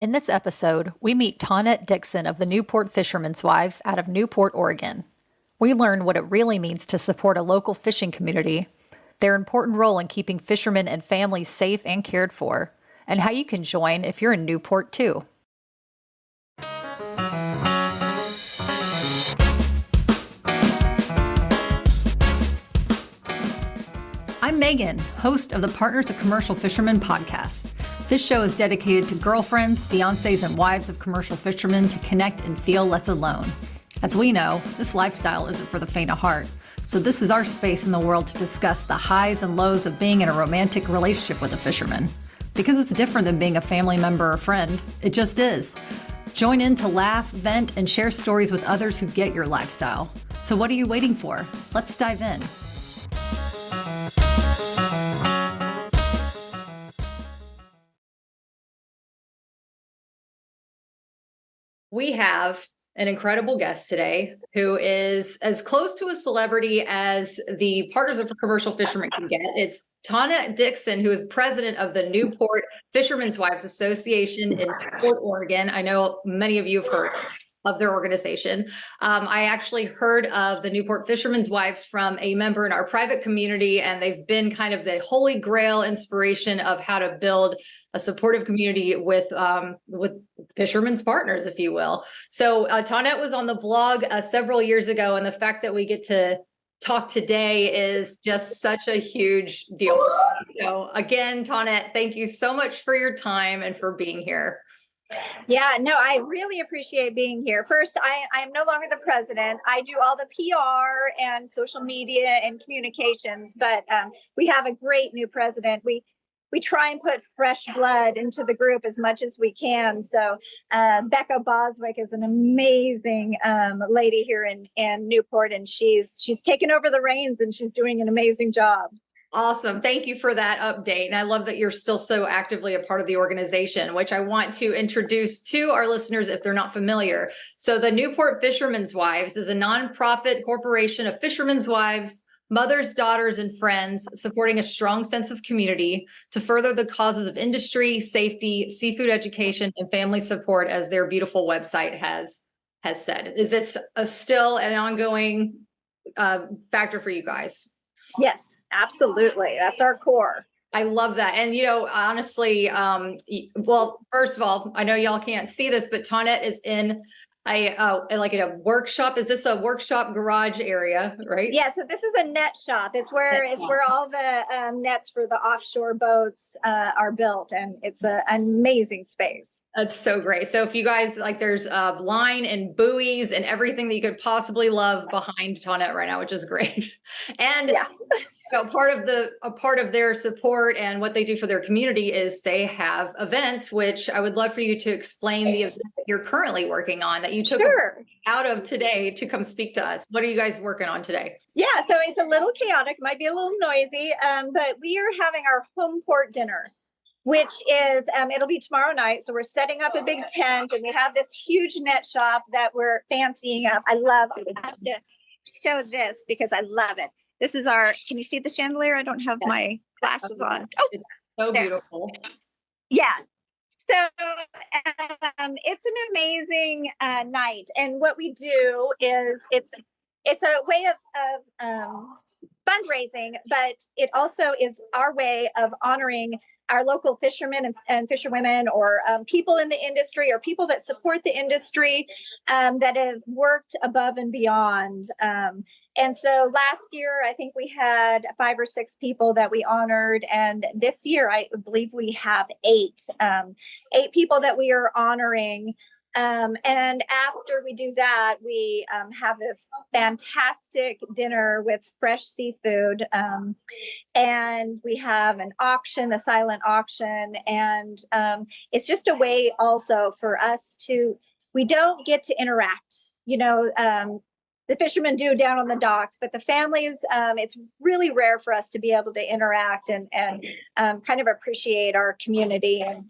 In this episode, we meet Tuanette Dixon of the Newport Fishermen's Wives out of Newport, Oregon. We learn what it really means to support a local fishing community, their important role in keeping fishermen and families safe and cared for, and how you can join if you're in Newport too. I'm Megan, host of the Partners of Commercial Fishermen podcast. This show is dedicated to girlfriends, fiancés, and wives of commercial fishermen to connect and feel less alone. As we know, this lifestyle isn't for the faint of heart, so this is our space in the world to discuss the highs and lows of being in a romantic relationship with a fisherman. Because it's different than being a family member or friend, it just is. Join in to laugh, vent, and share stories with others who get your lifestyle. So what are you waiting for? Let's dive in. We have an incredible guest today who is as close to a celebrity as the Partners of Commercial Fishermen can get. It's Tuanette Dixon, who is president of the Newport Fishermen's Wives Association in Newport, Oregon. I know many of you have heard of their organization. I actually heard of the Newport Fishermen's Wives from a member in our private community, and they've been kind of the holy grail inspiration of how to build a supportive community with fishermen's partners, if you will. So Taunette was on the blog several years ago, and the fact that we get to talk today is just such a huge deal for me. So again, Taunette, thank you so much for your time and for being here. Yeah, no, I really appreciate being here. First, I am no longer the president. I do all the PR and social media and communications, but we have a great new president. We try and put fresh blood into the group as much as we can. So Becca Boswick is an amazing lady here in Newport, and she's taken over the reins and she's doing an amazing job. Awesome. Thank you for that update. And I love that you're still so actively a part of the organization, which I want to introduce to our listeners if they're not familiar. So the Newport Fishermen's Wives is a nonprofit corporation of fishermen's wives, mothers, daughters, and friends supporting a strong sense of community to further the causes of industry, safety, seafood education, and family support, as their beautiful website has said. Is this still an ongoing factor for you guys? Yes, absolutely. That's our core. I love that. And, honestly, well, first of all, I know y'all can't see this, but Taunette is in a workshop. Is this a workshop garage area, right? Yeah. So this is a net shop. It's where all the nets for the offshore boats are built, and it's an amazing space. That's so great. So if you guys there's line and buoys and everything that you could possibly love behind Taunette right now, which is great. And yeah. A part of their support and what they do for their community is they have events, which I would love for you to explain the event that you're currently working on that you took out of today to come speak to us. What are you guys working on today? Yeah, so it's a little chaotic, might be a little noisy, but we are having our home port dinner, which is, it'll be tomorrow night. So we're setting up a big tent, and we have this huge net shop that we're fancying up. I have to show this because I love it. This is can you see the chandelier? I don't have my glasses on. Oh, it's so beautiful. Yeah. So it's an amazing night. And what we do is it's a way of fundraising, but it also is our way of honoring our local fishermen and fisherwomen, or people in the industry, or people that support the industry that have worked above and beyond. And so last year, I think we had 5 or 6 people that we honored. And this year, I believe we have 8 people that we are honoring. And after we do that, we have this fantastic dinner with fresh seafood. And we have an auction, a silent auction. And it's just a way also for us we don't get to interact, the fishermen do down on the docks, but the families, it's really rare for us to be able to interact and kind of appreciate our community. And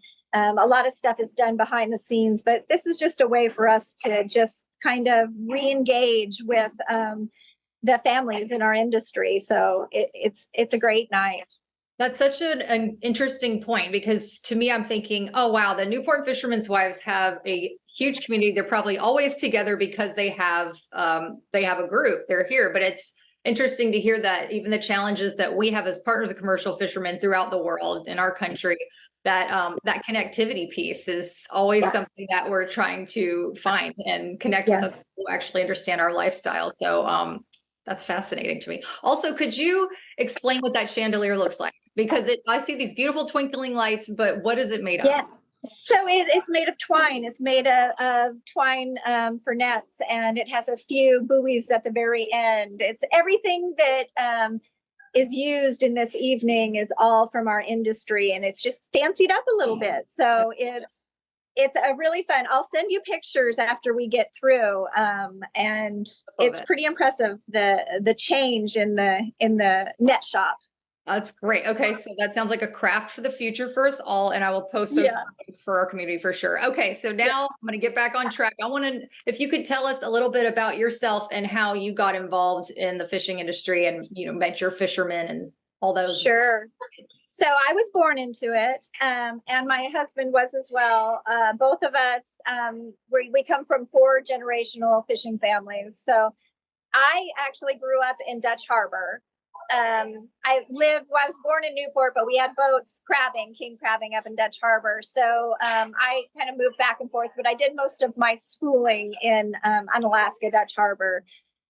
a lot of stuff is done behind the scenes, but this is just a way for us to just kind of re-engage with the families in our industry. So it's a great night. That's such an interesting point, because to me, I'm thinking, oh, wow, the Newport Fishermen's Wives have a huge community. They're probably always together because they have a group. They're here, but it's interesting to hear that even the challenges that we have as partners of commercial fishermen throughout the world in our country, that that connectivity piece is always something that we're trying to find and connect with other people who actually understand our lifestyle. So that's fascinating to me. Also, could you explain what that chandelier looks like? Because I see these beautiful twinkling lights, but what is it made of? Yeah. So it's made of twine. It's made of twine for nets, and it has a few buoys at the very end. It's everything that is used in this evening is all from our industry, and it's just fancied up a little bit. So it's a really fun. I'll send you pictures after we get through, and it's pretty impressive the change in the net shop. That's great. Okay, so that sounds like a craft for the future for us all, and I will post those photos for our community for sure. Okay, so now I'm going to get back on track. I want to, if you could tell us a little bit about yourself and how you got involved in the fishing industry, and met your fishermen and all those. Sure. So I was born into it, and my husband was as well. Both of us, we come from 4 generational fishing families. So I actually grew up in Dutch Harbor. I was born in Newport, but we had boats king crabbing up in Dutch Harbor. So I kind of moved back and forth, but I did most of my schooling in Unalaska, Dutch Harbor.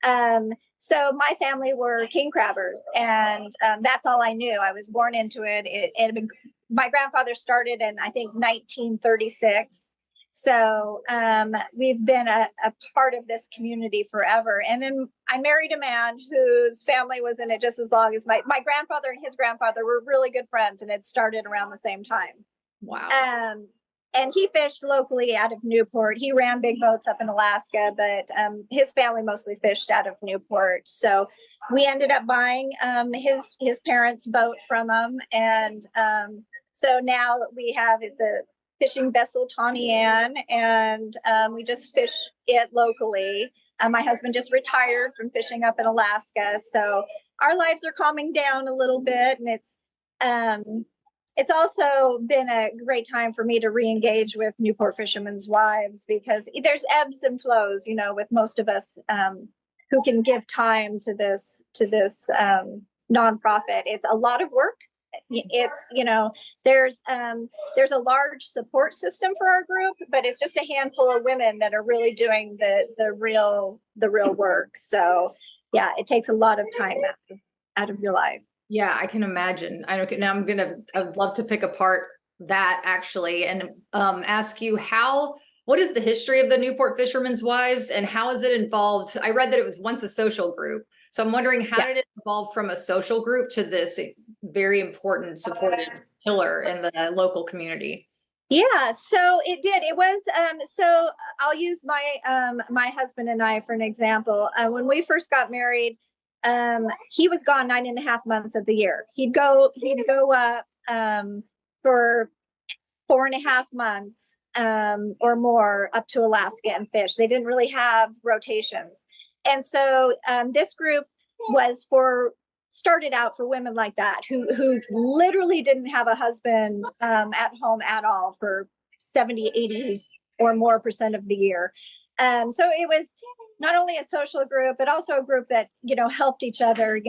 So my family were king crabbers, and that's all I knew. I was born into it. My grandfather started in, I think, 1936. So we've been a part of this community forever. And then I married a man whose family was in it just as long as my grandfather and his grandfather were really good friends, and it started around the same time. Wow. And he fished locally out of Newport. He ran big boats up in Alaska, but his family mostly fished out of Newport. So we ended up buying his parents' boat from him. And so now it's a fishing vessel, Taunette, and we just fish it locally. My husband just retired from fishing up in Alaska, so our lives are calming down a little bit, and it's also been a great time for me to re-engage with Newport Fishermen's Wives, because there's ebbs and flows, with most of us who can give time to this nonprofit. It's a lot of work. It's there's a large support system for our group, but it's just a handful of women that are really doing the real work. So yeah, it takes a lot of time out of your life. Yeah, I can imagine. I'd love to pick apart that actually, and ask you what is the history of the Newport Fishermen's Wives, and how is it involved? I read that it was once a social group. So I'm wondering, how did it evolve from a social group to this very important supported pillar in the local community? Yeah, so it did. It was so I'll use my husband and I for an example. When we first got married, he was gone 9.5 months of the year. He'd go up for 4.5 months or more up to Alaska and fish. They didn't really have rotations. And so this group started out for women like that who literally didn't have a husband at home at all for 70, 80 or more % of the year. So it was not only a social group, but also a group that, helped each other,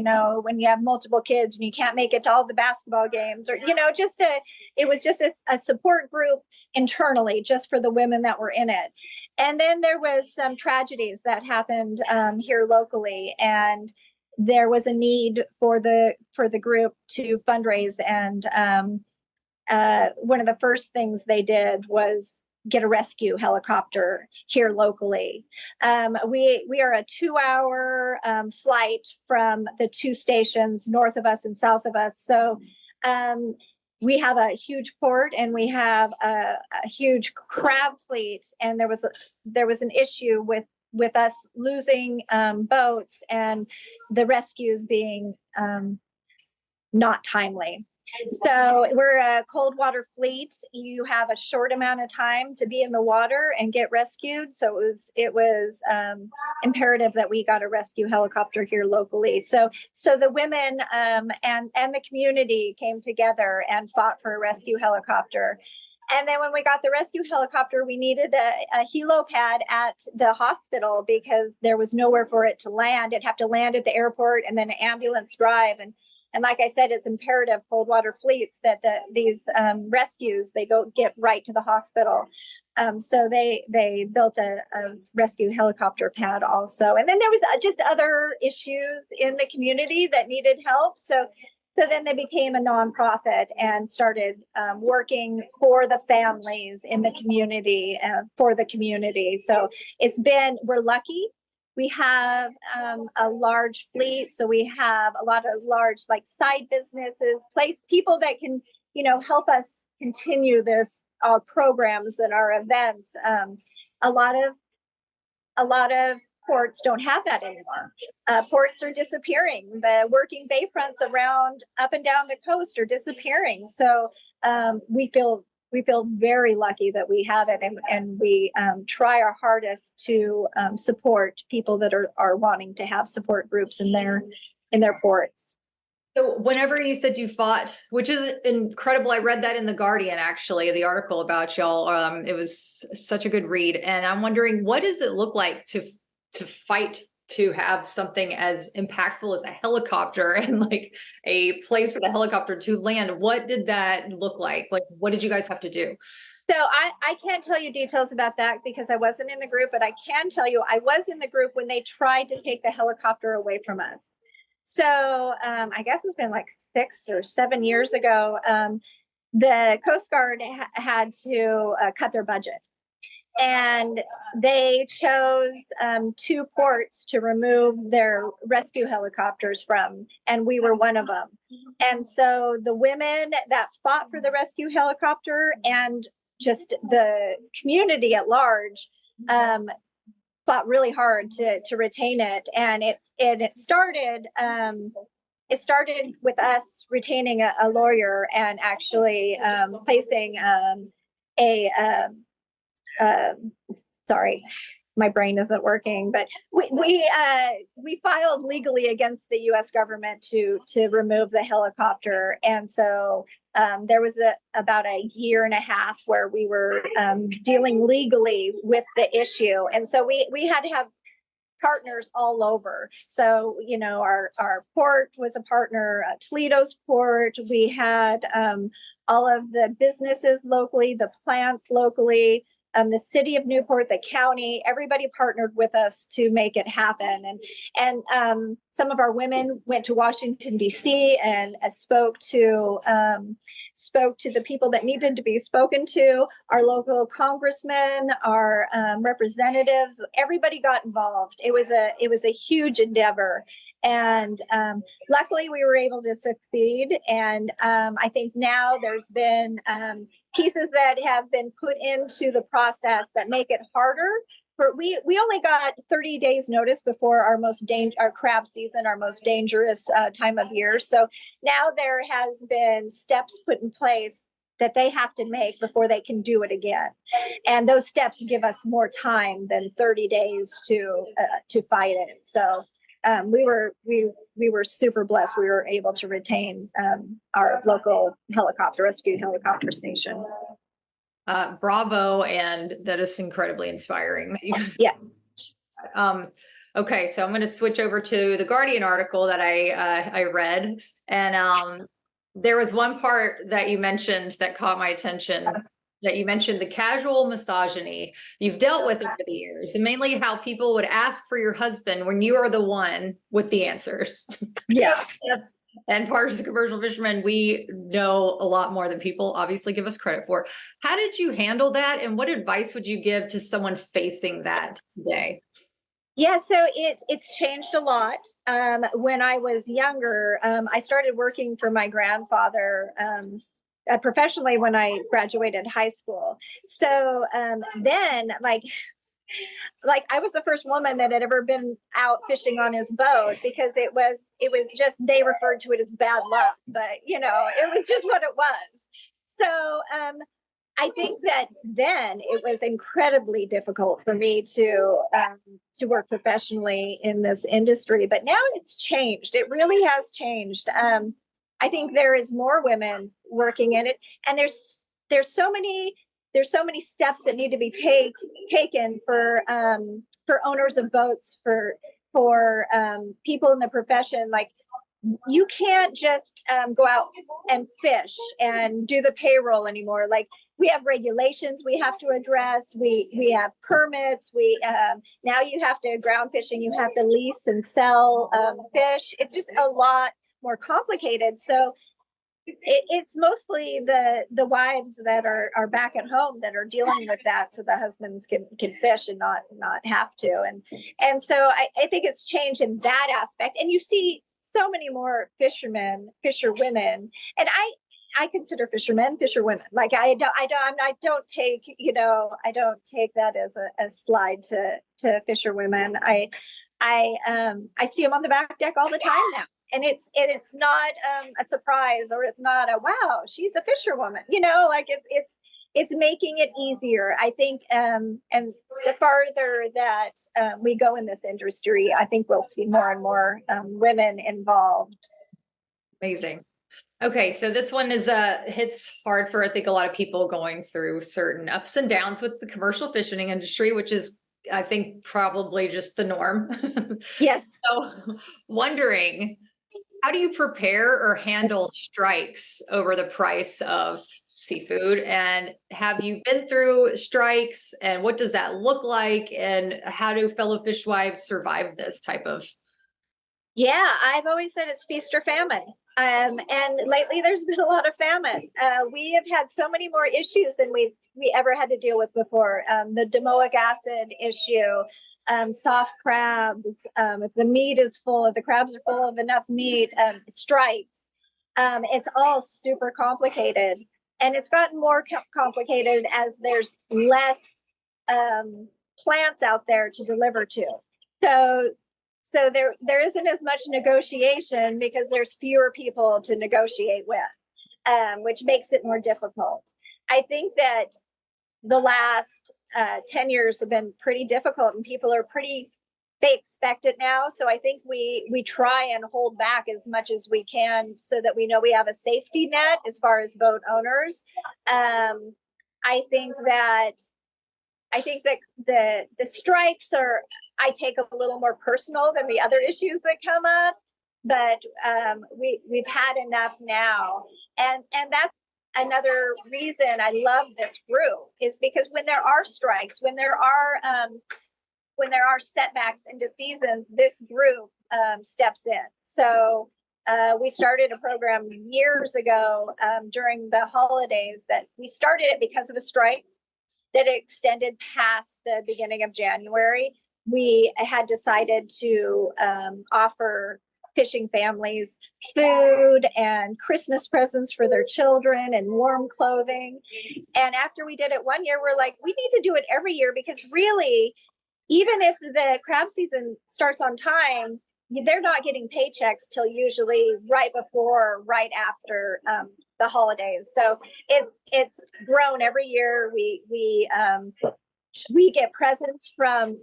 when you have multiple kids and you can't make it to all the basketball games, or, it was just a support group internally just for the women that were in it. And then there was some tragedies that happened here locally, and there was a need for the group to fundraise. And one of the first things they did was get a rescue helicopter here locally. We are a 2-hour flight from the 2 stations north of us and south of us. So we have a huge port, and we have a huge crab fleet. And there was an issue with us losing boats and the rescues being not timely. So we're a cold water fleet. You have a short amount of time to be in the water and get rescued. So it was imperative that we got a rescue helicopter here locally. So the women and the community came together and fought for a rescue helicopter. And then when we got the rescue helicopter, we needed a helo pad at the hospital because there was nowhere for it to land. It'd have to land at the airport and then an ambulance drive. And like I said, it's imperative cold water fleets that these rescues, they go get right to the hospital. So they built a rescue helicopter pad also. And then there was just other issues in the community that needed help. So then they became a nonprofit and started working for the families in the community, for the community. So we're lucky. We have a large fleet. So we have a lot of large like side businesses, people that can, help us continue our programs and our events. A lot of ports don't have that anymore. Ports are disappearing. The working bayfronts around up and down the coast are disappearing. So we feel very lucky that we have it, and we try our hardest to support people that are wanting to have support groups in their ports. So whenever you said you fought, which is incredible, I read that in The Guardian, actually, the article about y'all. It was such a good read. And I'm wondering, what does it look like to fight to have something as impactful as a helicopter and like a place for the helicopter to land? What did that look like? Like, what did you guys have to do? So I can't tell you details about that because I wasn't in the group, but I can tell you I was in the group when they tried to take the helicopter away from us. So I guess it's been like 6 or 7 years ago. The Coast Guard had to cut their budget. And they chose 2 ports to remove their rescue helicopters from, and we were one of them. And so the women that fought for the rescue helicopter and just the community at large fought really hard to retain it. And it started with us retaining a lawyer and actually placing sorry, my brain isn't working, but we filed legally against the U.S. government to remove the helicopter. And so there was about a year and a half where we were dealing legally with the issue. And so we had to have partners all over. So, our port was a partner, Toledo's port. We had all of the businesses locally, the plants locally, the city of Newport, the county, everybody partnered with us to make it happen. And some of our women went to Washington, D.C. and spoke to the people that needed to be spoken to, our local congressmen, our representatives, everybody got involved. It was a huge endeavor. And luckily we were able to succeed. And I think now there's been pieces that have been put into the process that make it harder. We only got 30 days notice before our crab season, our most dangerous time of year. So now there has been steps put in place that they have to make before they can do it again. And those steps give us more time than 30 days to fight it. So we were super blessed. We were able to retain our local rescue helicopter station. Bravo, and that is incredibly inspiring. Yeah. Okay, so I'm going to switch over to the Guardian article that I read, and there was one part that you mentioned that caught my attention. That you mentioned the casual misogyny you've dealt with over the years, and mainly how people would ask for your husband when you are the one with the answers. Yeah. And Partners of Commercial Fishermen, we know a lot more than people obviously give us credit for. How did you handle that? And what advice would you give to someone facing that today? Yeah, so it's changed a lot. When I was younger, I started working for my grandfather professionally when I graduated high school. So then, like, like I was the first woman that had ever been out fishing on his boat, because it was just, they referred to it as bad luck, but it was just what it was. So I think that then it was incredibly difficult for me to work professionally in this industry, but now it's changed. It really has changed. I think there is more women working in it, and there's so many steps that need to be taken for owners of boats, for people in the profession. Like, you can't just go out and fish and do the payroll anymore. Like, we have regulations we have to address. We have permits. Now you have to, ground fishing, you have to lease and sell fish. It's just a lot more complicated. So it's mostly the wives that are back at home that are dealing with that, so the husbands can fish and not have to. And so I think it's changed in that aspect. And you see so many more fisherwomen, and I consider fishermen fisherwomen. Like, I don't take that as a slide to fisherwomen. I see them on the back deck all the time now. And it's not a surprise, or it's not a wow, she's a fisherwoman. Like, it's making it easier, I think. And the farther that we go in this industry, I think we'll see more and more women involved. Amazing. Okay, so this one is hits hard for, I think, a lot of people going through certain ups and downs with the commercial fishing industry, which is, I think, probably just the norm. Yes. So, wondering, how do you prepare or handle strikes over the price of seafood? And have you been through strikes, and what does that look like? And how do fellow fishwives survive this type of? Yeah, I've always said it's feast or famine. And lately there's been a lot of famine. We have had so many more issues than we ever had to deal with before. The domoic acid issue, soft crabs, if the meat is full, if the crabs are full of enough meat, strikes. It's all super complicated. And it's gotten more complicated as there's less plants out there to deliver to. So there isn't as much negotiation, because there's fewer people to negotiate with, which makes it more difficult. I think that the last 10 years have been pretty difficult, and people are they expect it now. So I think we try and hold back as much as we can, so that we know we have a safety net as far as boat owners. I think that the strikes I take a little more personal than the other issues that come up, but we've had enough now, and that's another reason I love this group, is because when there are strikes, when there are setbacks into seasons, this group steps in. So we started a program years ago during the holidays, that we started it because of a strike that extended past the beginning of January. We had decided to offer fishing families food and Christmas presents for their children and warm clothing. And after we did it one year, we're like, we need to do it every year, because really, even if the crab season starts on time, they're not getting paychecks till usually right before, right after the holidays. So it's grown every year. We get presents from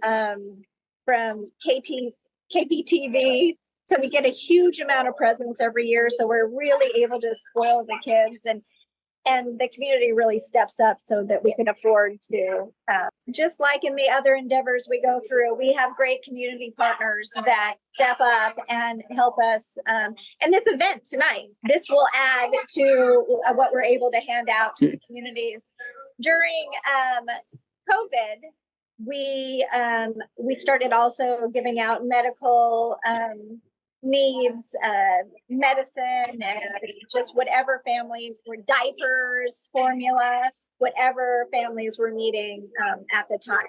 KPTV. So we get a huge amount of presents every year. So we're really able to spoil the kids, and the community really steps up so that we can afford to, just like in the other endeavors we go through, we have great community partners that step up and help us. And this event tonight, this will add to what we're able to hand out to the communities. During COVID, we started also giving out medical needs, medicine, and just whatever families were, diapers, formula, whatever families were needing at the time.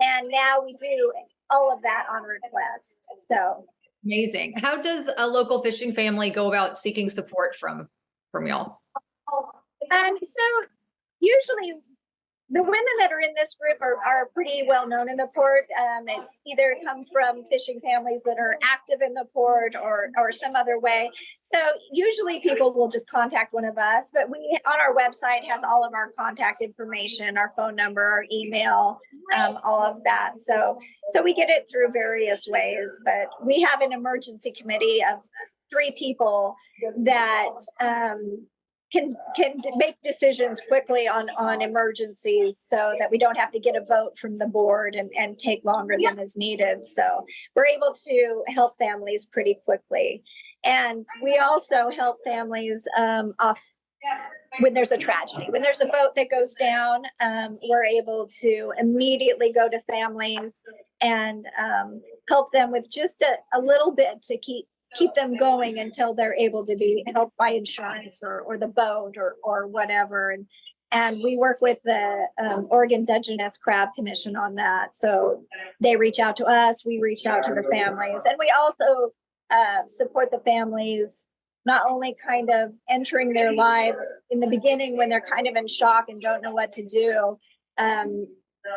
And now we do all of that on request. So Amazing. How does a local fishing family go about seeking support from y'all? so usually the women that are in this group are pretty well known in the port. It either come from fishing families that are active in the port or some other way. So usually people will just contact one of us, but we on our website has all of our contact information, our phone number, our email, all of that. So we get it through various ways, but we have an emergency committee of 3 people that can make decisions quickly on emergencies so that we don't have to get a vote from the board and take longer than is needed. So we're able to help families pretty quickly. And we also help families off when there's a tragedy. When there's a boat that goes down, we're able to immediately go to families and help them with just a little bit to keep them going until they're able to be helped by insurance or the boat or whatever. And we work with the Oregon Dungeness Crab Commission on that. So they reach out to us, we reach out to the families, and we also support the families, not only kind of entering their lives in the beginning when they're kind of in shock and don't know what to do.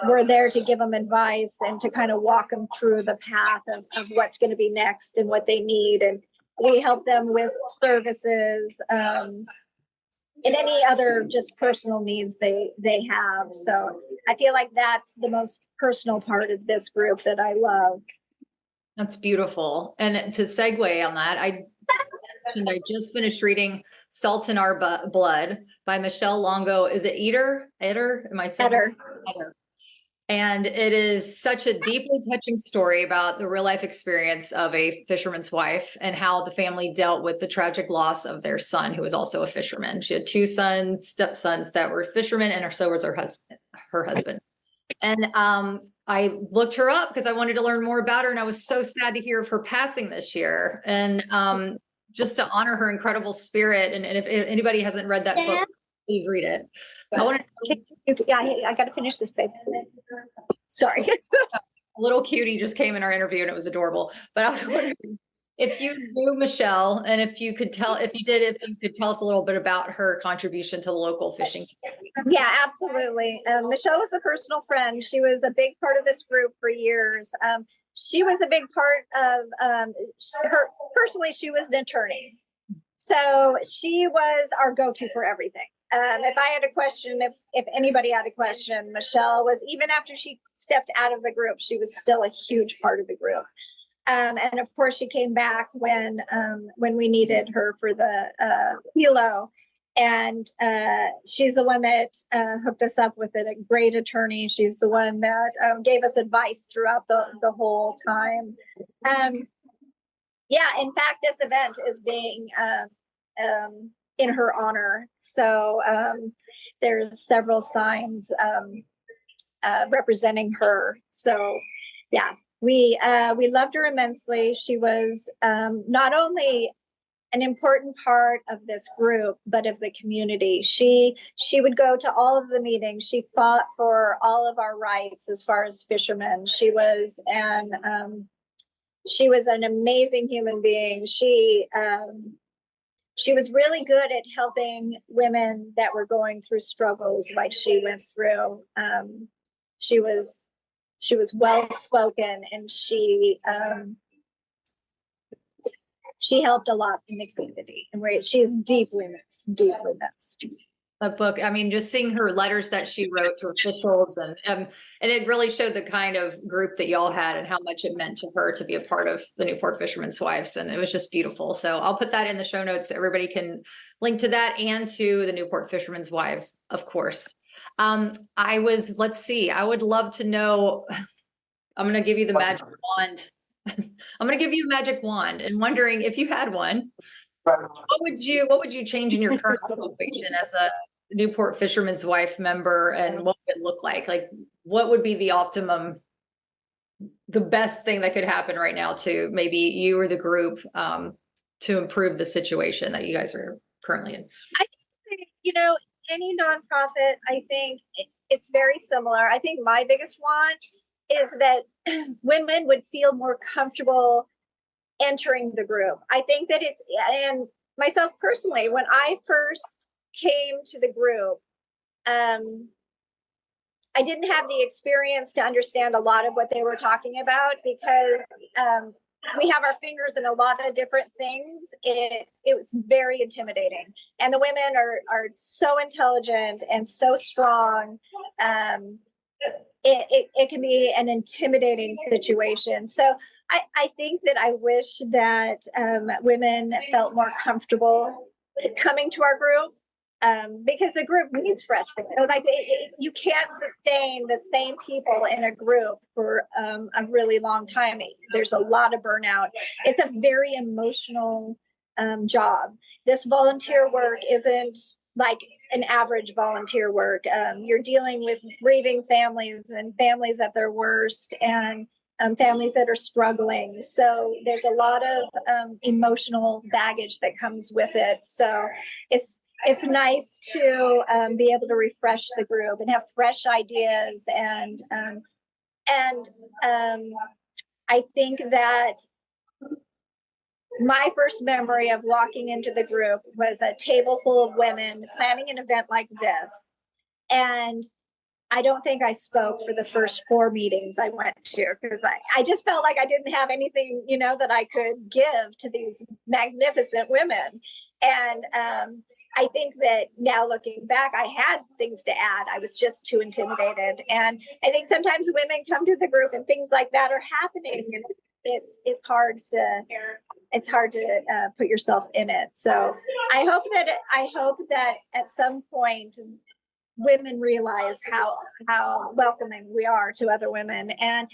We're there to give them advice and to kind of walk them through the path of what's going to be next and what they need. And we help them with services and any other just personal needs they have. So I feel like that's the most personal part of this group that I love. That's beautiful. And to segue on that, I just finished reading Salt in Our Blood by Michelle Longo. Is it Eder? Am I saying Eder. Eder. And it is such a deeply touching story about the real life experience of a fisherman's wife and how the family dealt with the tragic loss of their son, who was also a fisherman. She had 2 stepsons that were fishermen, and so was her husband. And I looked her up because I wanted to learn more about her, and I was so sad to hear of her passing this year. And just to honor her incredible spirit, and if anybody hasn't read that book, please read it. I want to. Yeah, I got to finish this, babe. Sorry. A little cutie just came in our interview and it was adorable. But I was wondering if you knew Michelle, and if you could tell us a little bit about her contribution to the local fishing community. Yeah, absolutely. Michelle was a personal friend. She was a big part of this group for years. She was a big part of her. Personally, she was an attorney. So she was our go-to for everything. If I had a question, if anybody had a question, Michelle was, even after she stepped out of the group, she was still a huge part of the group. And of course, she came back when we needed her for the helo. And she's the one that hooked us up with a great attorney. She's the one that gave us advice throughout the whole time. Yeah, in fact, this event is being in her honor. So there's several signs representing her. So yeah, we loved her immensely. She was not only an important part of this group, but of the community. She would go to all of the meetings. She fought for all of our rights as far as fishermen. She was an amazing human being. She was really good at helping women that were going through struggles like she went through. She was well spoken, and she helped a lot in the community, and she is deeply missed. That book, I mean, just seeing her letters that she wrote to officials, and it really showed the kind of group that y'all had and how much it meant to her to be a part of the Newport Fishermen's Wives, and it was just beautiful. So I'll put that in the show notes so everybody can link to that and to the Newport Fishermen's Wives, of course. Let's see, I would love to know, I'm going to give you the magic wand. I'm going to give you a magic wand, and wondering if you had one, what would you change in your current situation as a Newport Fisherman's Wife member, and what would it look like? Like, what would be the optimum, the best thing that could happen right now to maybe you or the group to improve the situation that you guys are currently in? I think, any nonprofit, I think it's very similar. I think my biggest want is that women would feel more comfortable entering the group. I think that and myself personally, when I first came to the group, I didn't have the experience to understand a lot of what they were talking about because we have our fingers in a lot of different things. It was very intimidating, and the women are so intelligent and so strong. It can be an intimidating situation. So I think that I wish that women felt more comfortable coming to our group. Because the group needs fresh people. Like you can't sustain the same people in a group for a really long time. There's a lot of burnout. It's a very emotional job. This volunteer work isn't like an average volunteer work. You're dealing with grieving families and families at their worst, and families that are struggling. So there's a lot of emotional baggage that comes with it. So it's nice to be able to refresh the group and have fresh ideas, and I think that my first memory of walking into the group was a table full of women planning an event like this, and I don't think I spoke for the first 4 meetings I went to because I just felt like I didn't have anything, that I could give to these magnificent women. And I think that now looking back, I had things to add. I was just too intimidated. And I think sometimes women come to the group and things like that are happening. And it's hard to put yourself in it. So I hope that at some point women realize how welcoming we are to other women, and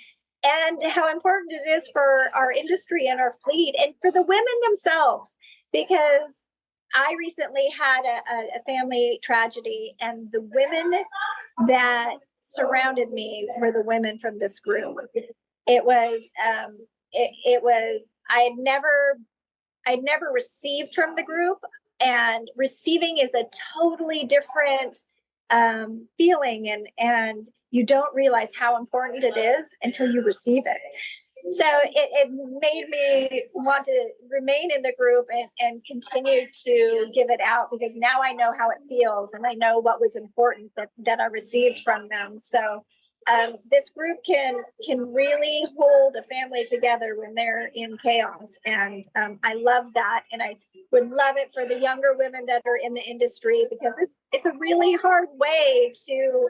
how important it is for our industry and our fleet and for the women themselves. Because I recently had a family tragedy, and the women that surrounded me were the women from this group. It was I'd never received from the group, and receiving is a totally different feeling, and you don't realize how important it is until you receive it. So it made me want to remain in the group and continue to give it out, because now I know how it feels and I know what was important that I received from them. So this group can really hold a family together when they're in chaos, and I love that, and I would love it for the younger women that are in the industry, because it's a really hard way to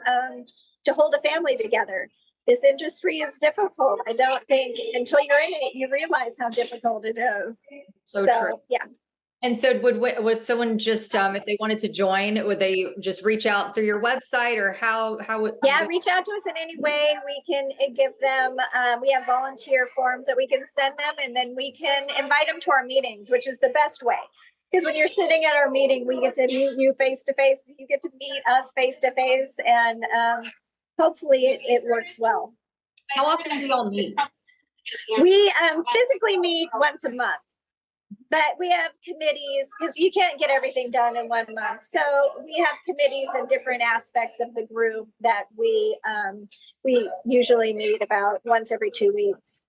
hold a family together. This industry is difficult. I don't think until you're in it you realize how difficult it is. So true. Yeah. And so would someone just, if they wanted to join, would they just reach out through your website, or how would? Yeah, reach out to us in any way. We can give them, we have volunteer forms that we can send them, and then we can invite them to our meetings, which is the best way. Because when you're sitting at our meeting, we get to meet you face to face. You get to meet us face to face, and hopefully it works well. How often do y'all meet? We physically meet once a month. But we have committees, because you can't get everything done in 1 month. So we have committees in different aspects of the group that we usually meet about once every 2 weeks.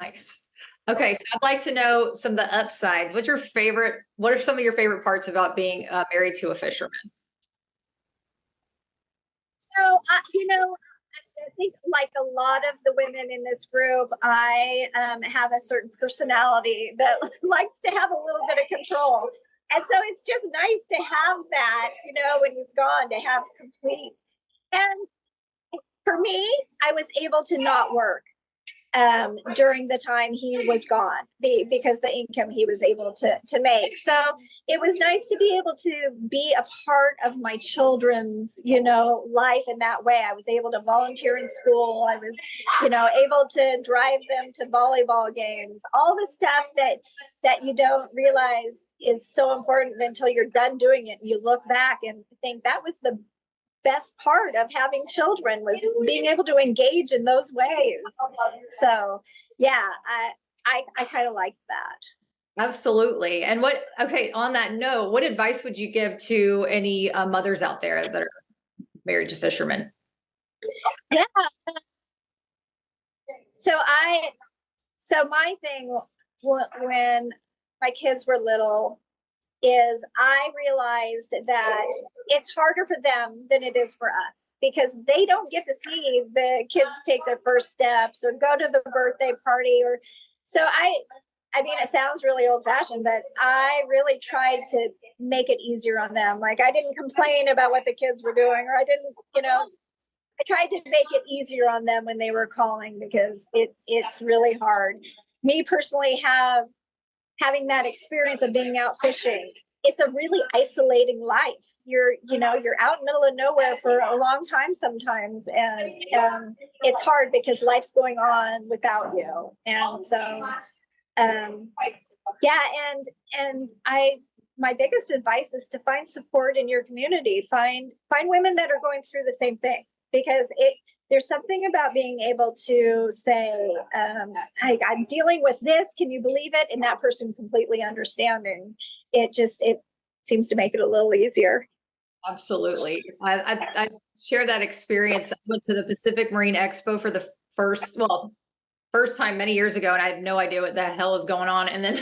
Nice. Okay, so I'd like to know some of the upsides. What are some of your favorite parts about being married to a fisherman? So, I think like a lot of the women in this group, I have a certain personality that likes to have a little bit of control. And so it's just nice to have that, when he's gone, to have complete. And for me, I was able to not work during the time he was gone, because the income he was able to make. So it was nice to be able to be a part of my children's, life in that way. I was able to volunteer in school. I was, able to drive them to volleyball games, all the stuff that you don't realize is so important until you're done doing it. And you look back and think that was the best part of having children, was being able to engage in those ways. So yeah, I kind of like that. Absolutely. And on that note, what advice would you give to any mothers out there that are married to fishermen? Yeah. So my thing, when my kids were little, is I realized that it's harder for them than it is for us because they don't get to see the kids take their first steps or go to the birthday party or so I mean, it sounds really old fashioned, but I really tried to make it easier on them. Like I didn't complain about what the kids were doing, or I didn't, I tried to make it easier on them when they were calling because it's really hard. Me personally having that experience of being out fishing, it's a really isolating life. You're out in the middle of nowhere for a long time sometimes. And it's hard because life's going on without you. And so, yeah. And my biggest advice is to find support in your community, find women that are going through the same thing, because there's something about being able to say, I'm dealing with this. Can you believe it? And that person completely understanding it seems to make it a little easier. Absolutely. I share that experience. I went to the Pacific Marine Expo for the first time many years ago, and I had no idea what the hell was going on. And then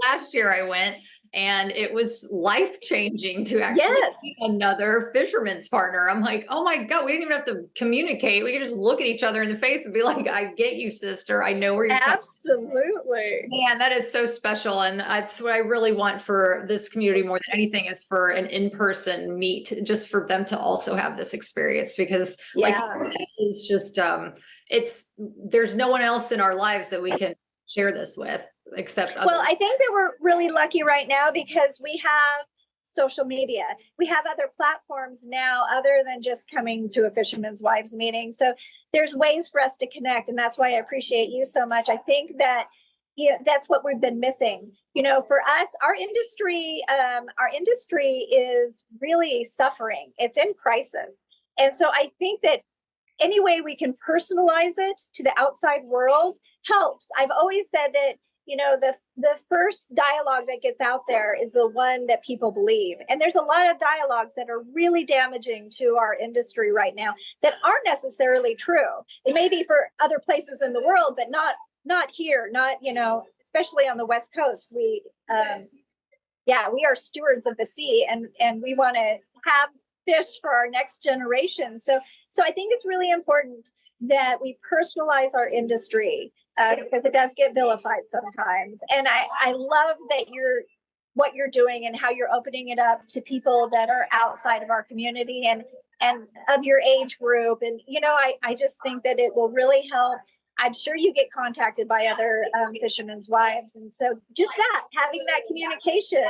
last year I went, and it was life-changing to actually see another fisherman's partner. I'm like, oh my God, we didn't even have to communicate. We could just look at each other in the face and be like, I get you, sister. I know where you're coming from. Absolutely. Man, that is so special. And that's what I really want for this community more than anything, is for an in-person meet, just for them to also have this experience, because it's just, there's no one else in our lives that we can share this with except Well, I think that we're really lucky right now because we have social media. We have other platforms now other than just coming to a Fisherman's Wives meeting. So there's ways for us to connect. And that's why I appreciate you so much. I think that that's what we've been missing. For us, our industry is really suffering. It's in crisis. And so I think that any way we can personalize it to the outside world helps. I've always said that, the first dialogue that gets out there is the one that people believe. And there's a lot of dialogues that are really damaging to our industry right now that aren't necessarily true. It may be for other places in the world, but not here, especially on the West Coast. We are stewards of the sea, and we want to have fish for our next generation. So I think it's really important that we personalize our industry because it does get vilified sometimes. And I love that what you're doing and how you're opening it up to people that are outside of our community and of your age group. And, I just think that it will really help. I'm sure you get contacted by other fishermen's wives. And so just having that communication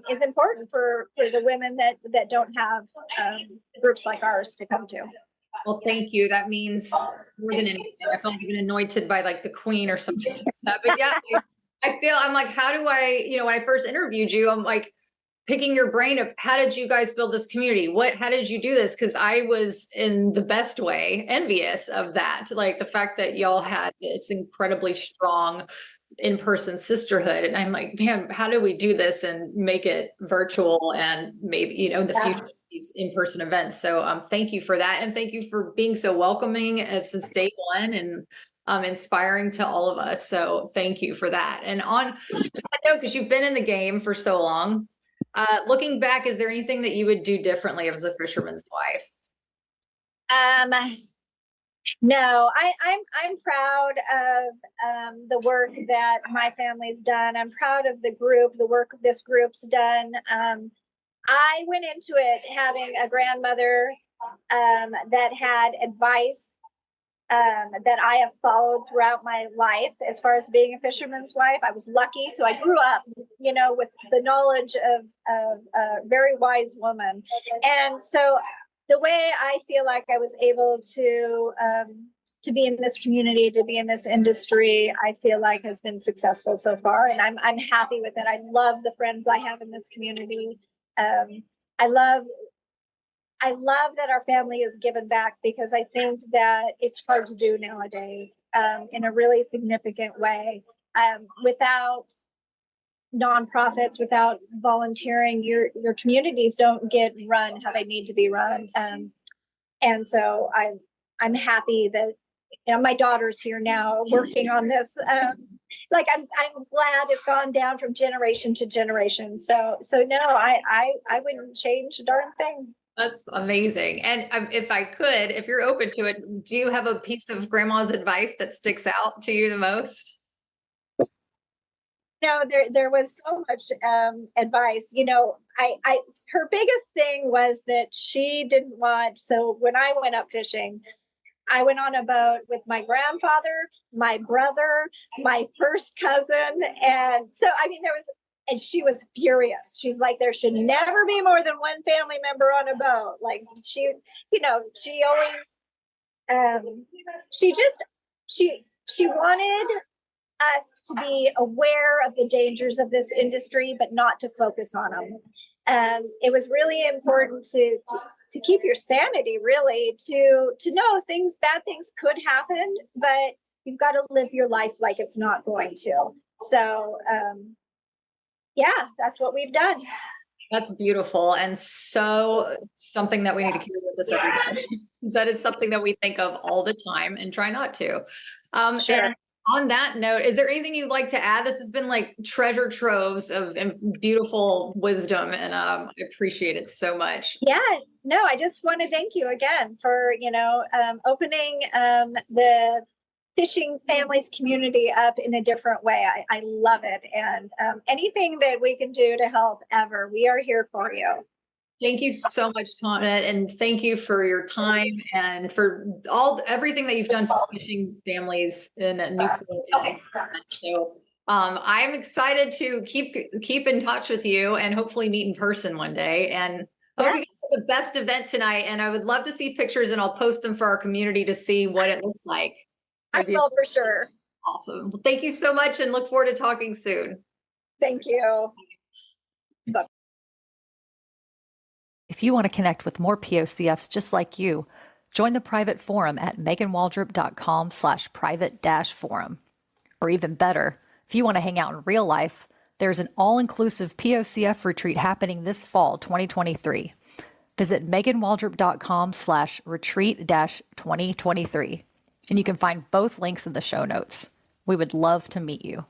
is important for the women that don't have groups like ours to come to. Well, thank you. That means more than anything. I feel like I've been anointed by like the queen or something like that. But yeah, I'm like, how do I, when I first interviewed you, I'm like picking your brain of how did you guys build this community? How did you do this? Because I was in the best way envious of that. Like the fact that y'all had this incredibly strong in-person sisterhood. And I'm like, man, how do we do this and make it virtual and maybe, in the future, these in-person events. So thank you for that. And thank you for being so welcoming since day one and inspiring to all of us. So thank you for that. And on that note, because you've been in the game for so long, looking back, is there anything that you would do differently as a fisherman's wife? No, I'm proud of the work that my family's done. I'm proud of the work this group's done. I went into it having a grandmother that had advice that I have followed throughout my life as far as being a fisherman's wife. I was lucky. So I grew up, with the knowledge of a very wise woman. And so the way I feel like I was able to be in this community, to be in this industry, I feel like has been successful so far. And I'm happy with it. I love the friends I have in this community. I love that our family is given back because I think that it's hard to do nowadays in a really significant way. Without nonprofits, without volunteering, your communities don't get run how they need to be run. And so I'm happy that my daughter's here now working on this like I'm glad it's gone down from generation to generation. So no, I wouldn't change a darn thing. That's amazing. And if I could, if you're open to it, do you have a piece of grandma's advice that sticks out to you the most? No, there was so much advice. You know, I her biggest thing was that she didn't want. So when I went up fishing, I went on a boat with my grandfather, my brother, my first cousin, and so I mean there was. And she was furious. She's like, there should never be more than one family member on a boat. Like she, you know, she always, she wanted us to be aware of the dangers of this industry, but not to focus on them. It was really important to keep your sanity, really, to know bad things could happen, but you've got to live your life like it's not going to. So, yeah, that's what we've done. That's beautiful. And so something that we need to carry with us every day. That is something that we think of all the time and try not to. Sure. And on that note, is there anything you'd like to add? This has been like treasure troves of beautiful wisdom, and I appreciate it so much. Yeah, no, I just want to thank you again for, opening the fishing families community up in a different way. I love it. And anything that we can do to help ever, we are here for you. Thank you so much, Taunette, and thank you for your time and for everything that you've done for fishing families in Newport. So I'm excited to keep in touch with you and hopefully meet in person one day. And hope you guys have the best event tonight. And I would love to see pictures, and I'll post them for our community to see what it looks like. I will, for sure. Awesome. Well, thank you so much, and look forward to talking soon. Thank you. Bye. If you want to connect with more POCFs just like you, join the private forum at meganwaldrop.com/private-forum. Or even better, if you want to hang out in real life, there's an all-inclusive POCF retreat happening this fall 2023. Visit meganwaldrop.com/retreat-2023. And you can find both links in the show notes. We would love to meet you.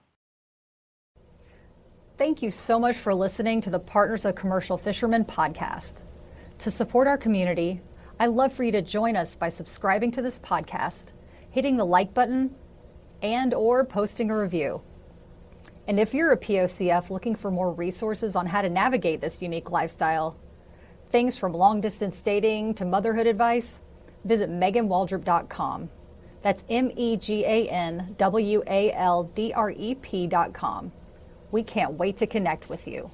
Thank you so much for listening to the Partners of Commercial Fishermen podcast. To support our community, I'd love for you to join us by subscribing to this podcast, hitting the like button, and/or posting a review. And if you're a POCF looking for more resources on how to navigate this unique lifestyle, things from long-distance dating to motherhood advice, visit meganwaldrop.com. That's meganwaldrep.com. We can't wait to connect with you.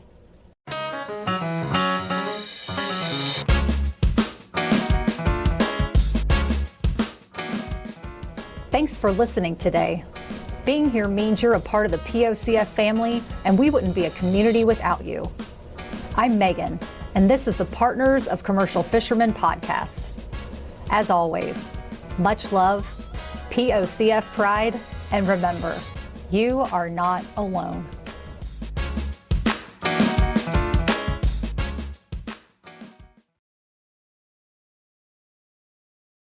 Thanks for listening today. Being here means you're a part of the POCF family, and we wouldn't be a community without you. I'm Megan, and this is the Partners of Commercial Fishermen podcast. As always, much love, POCF pride, and remember, you are not alone.